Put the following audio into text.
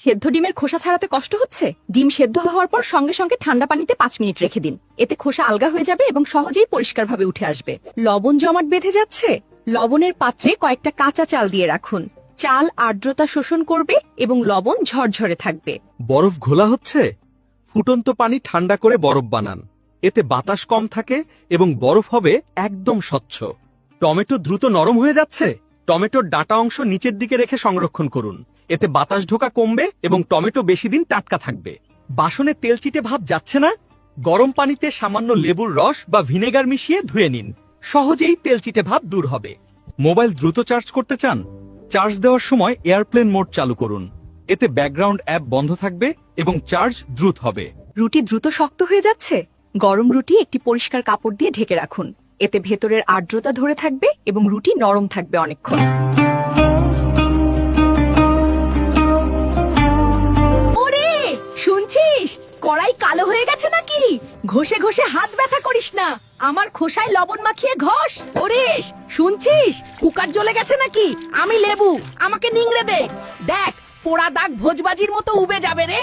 সেদ্ধ ডিমের খোসা ছাড়াতে কষ্ট হচ্ছে? ডিম সেদ্ধ হওয়ার পর সঙ্গে সঙ্গে ঠান্ডা পানিতে 5 মিনিট রেখে দিন। এতে খোসা আলগা হয়ে যাবে এবং সহজেই পরিষ্কারভাবে উঠে আসবে। লবণ জমাট বেঁধে যাচ্ছে? লবণের পাত্রে কয়েকটা কাঁচা চাল দিয়ে রাখুন। চাল আর্দ্রতা শোষণ করবে এবং লবণ ঝরঝরে থাকবে। বরফ ঘোলা হচ্ছে? ফুটন্ত পানি ঠান্ডা করে বরফ বানান। এতে বাতাস কম থাকে এবং বরফ হবে একদম স্বচ্ছ। টমেটো দ্রুত নরম হয়ে যাচ্ছে? টমেটোর ডাঁটা অংশ নিচের দিকে রেখে সংরক্ষণ করুন। এতে বাতাস ঢোকা কমবে এবং টমেটো বেশি দিন টাটকা থাকবে। বাসনে তেলচিটে ভাব যাচ্ছে না? গরম পানিতে সামান্য লেবুর রস বা ভিনেগার মিশিয়ে ধুয়ে নিন। সহজেই তেলচিটে ভাব দূর হবে। মোবাইল দ্রুত চার্জ করতে চান? চার্জ দেওয়ার সময় এয়ারপ্লেন মোড চালু করুন। এতে ব্যাকগ্রাউন্ড অ্যাপ বন্ধ থাকবে এবং চার্জ দ্রুত হবে। রুটি দ্রুত শক্ত হয়ে যাচ্ছে? গরম রুটি একটি পরিষ্কার কাপড় দিয়ে ঢেকে রাখুন। এতে ভেতরের আর্দ্রতা ধরে থাকবে এবং রুটি নরম থাকবে অনেকক্ষণ। ওরে, শুনছিস? কড়াই কালো হয়ে গেছে নাকি? ঘষে ঘষে হাত ব্যথা করিস না। আমার খোসায় লবণ মাখিয়ে ঘষ। ওরে, শুনছিস? কুকার জ্বলে গেছে নাকি? আমি লেবু, আমাকে নিংড়ে দে। দেখ, পোড়া দাগ ভোজবাজির মতো উবে যাবে রে।